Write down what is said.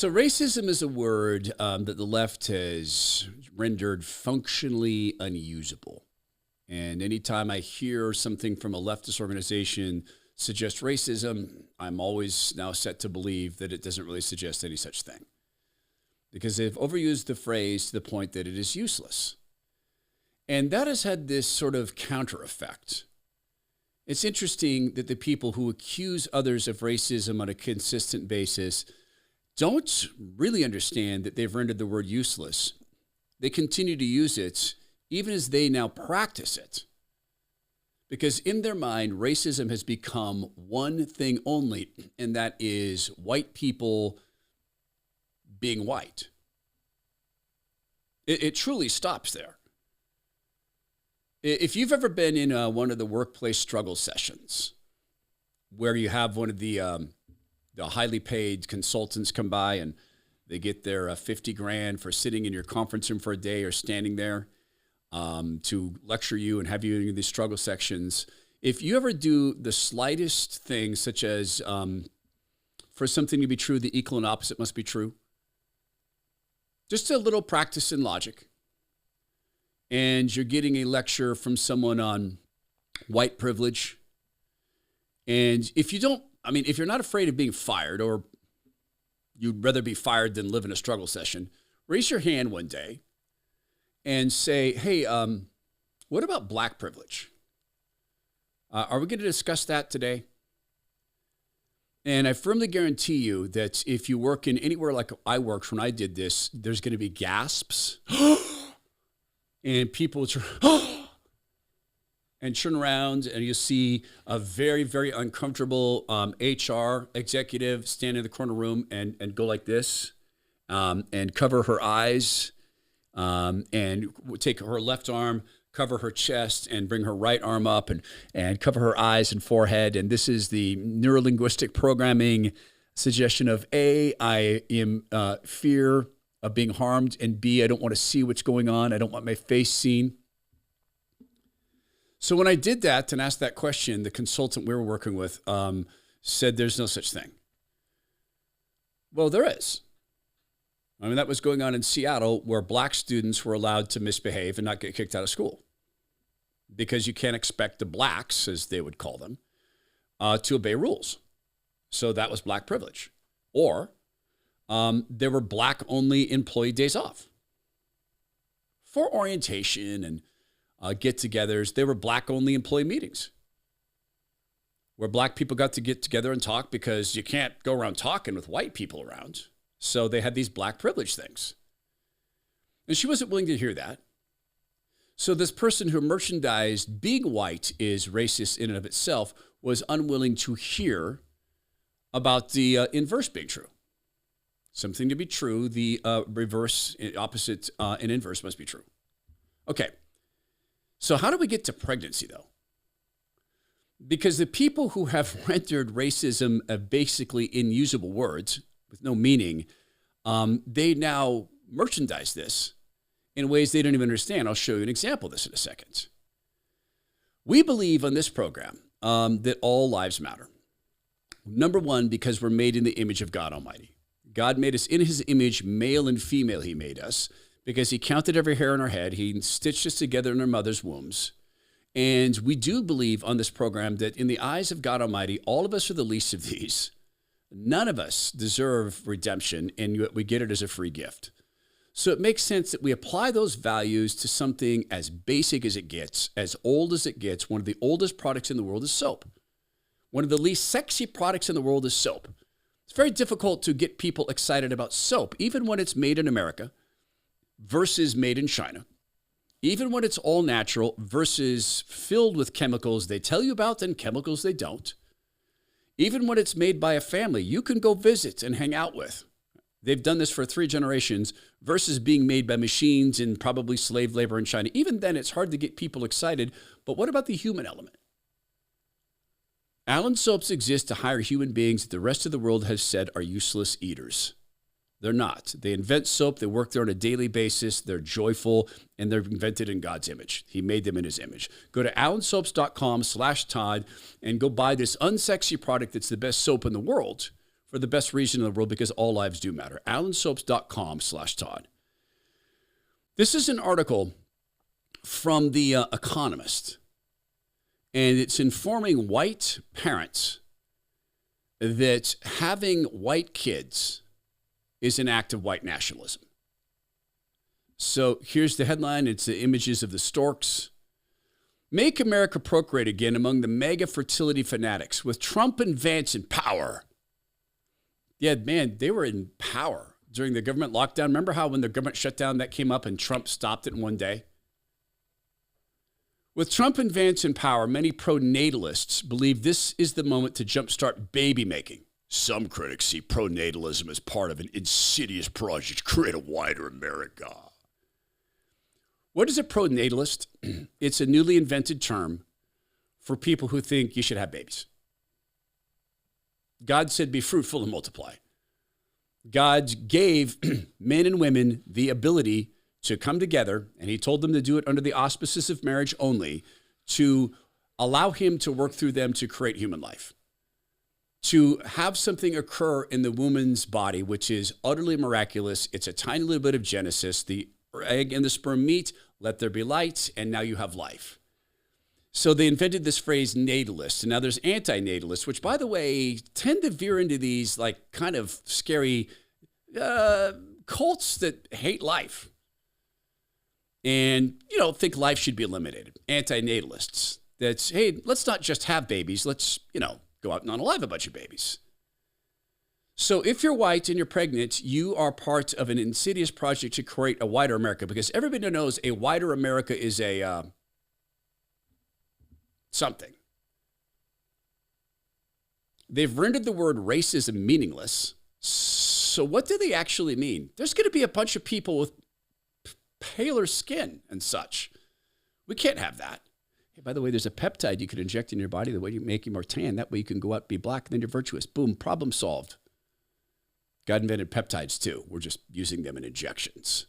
So racism is a word that the left has rendered functionally unusable. And anytime I hear something from a leftist organization suggest racism, I'm always now set to believe that it doesn't really suggest any such thing. Because they've overused the phrase to the point that it is useless. And that has had this sort of counter effect. It's interesting that the people who accuse others of racism on a consistent basis don't really understand that they've rendered the word useless. They continue to use it even as they now practice it. Because in their mind, racism has become one thing only, and that is white people being white. It truly stops there. If you've ever been in one of the workplace struggle sessions where you have one of the highly paid consultants come by and they get their 50 grand for sitting in your conference room for a day or standing there to lecture you and have you in these struggle sections. If you ever do the slightest thing, such as for something to be true, the equal and opposite must be true. Just a little practice in logic. And you're getting a lecture from someone on white privilege. And if you're not afraid of being fired, or you'd rather be fired than live in a struggle session, raise your hand one day and say, hey, what about black privilege? Are we going to discuss that today? And I firmly guarantee you that if you work in anywhere like I worked when I did this, there's going to be gasps and people and turn around and you see a very, very uncomfortable HR executive stand in the corner room and go like this and cover her eyes and take her left arm, cover her chest and bring her right arm up and cover her eyes and forehead. And this is the neurolinguistic programming suggestion of A, I am fear of being harmed, and B, I don't want to see what's going on. I don't want my face seen. So when I did that and asked that question, the consultant we were working with said there's no such thing. Well, there is. I mean, that was going on in Seattle where black students were allowed to misbehave and not get kicked out of school because you can't expect the blacks, as they would call them, to obey rules. So that was black privilege. Or there were black-only employee days off for orientation and get-togethers. There were black-only employee meetings where black people got to get together and talk because you can't go around talking with white people around. So they had these black privilege things. And she wasn't willing to hear that. So this person who merchandised being white is racist in and of itself was unwilling to hear about the inverse being true. Something to be true, the reverse, opposite, and inverse must be true. Okay. So how do we get to pregnancy, though? Because the people who have rendered racism basically inusable words with no meaning, they now merchandise this in ways they don't even understand. I'll show you an example of this in a second. We believe on this program that all lives matter. Number one, because we're made in the image of God Almighty. God made us in his image, male and female he made us, because he counted every hair on our head. He stitched us together in our mother's wombs. And we do believe on this program that in the eyes of God Almighty, all of us are the least of these. None of us deserve redemption, and we get it as a free gift. So it makes sense that we apply those values to something as basic as it gets, as old as it gets. One of the oldest products in the world is soap. One of the least sexy products in the world is soap. It's very difficult to get people excited about soap, even when it's made in America versus made in China. Even when it's all natural versus filled with chemicals they tell you about and chemicals they don't. Even when it's made by a family you can go visit and hang out with. They've done this for 3 generations versus being made by machines and probably slave labor in China. Even then, it's hard to get people excited. But what about the human element? Allen soaps exist to hire human beings that the rest of the world has said are useless eaters. They're not. They invent soap. They work there on a daily basis. They're joyful, and they're invented in God's image. He made them in his image. Go to allensoaps.com/Todd and go buy this unsexy product that's the best soap in the world for the best reason in the world, because all lives do matter. AlanSopes.com/Todd. This is an article from The Economist, and it's informing white parents that having white kids is an act of white nationalism. So here's the headline. It's the images of the storks. Make America procreate again among the mega fertility fanatics with Trump and Vance in power. Yeah, man, they were in power during the government lockdown. Remember how when the government shut down, that came up and Trump stopped it in one day? With Trump and Vance in power, many pro-natalists believe this is the moment to jumpstart baby making. Some critics see pro-natalism as part of an insidious project to create a wider America. What is a pro-natalist? It's a newly invented term for people who think you should have babies. God said, be fruitful and multiply. God gave men and women the ability to come together, and he told them to do it under the auspices of marriage only, to allow him to work through them to create human life. To have something occur in the woman's body, which is utterly miraculous. It's a tiny little bit of Genesis. The egg and the sperm meet, let there be light, and now you have life. So they invented this phrase natalist, and now there's anti-natalists, which, by the way, tend to veer into these like kind of scary cults that hate life and, think life should be eliminated. Anti-natalists. That's, hey, let's not just have babies. Let's, go out and unalive a bunch of babies. So if you're white and you're pregnant, you are part of an insidious project to create a wider America, because everybody knows a wider America is a something. They've rendered the word racism meaningless. So what do they actually mean? There's going to be a bunch of people with paler skin and such. We can't have that. Hey, by the way, there's a peptide you could inject in your body the way you make you more tan. That way you can go out and be black, and then you're virtuous. Boom, problem solved. God invented peptides too. We're just using them in injections.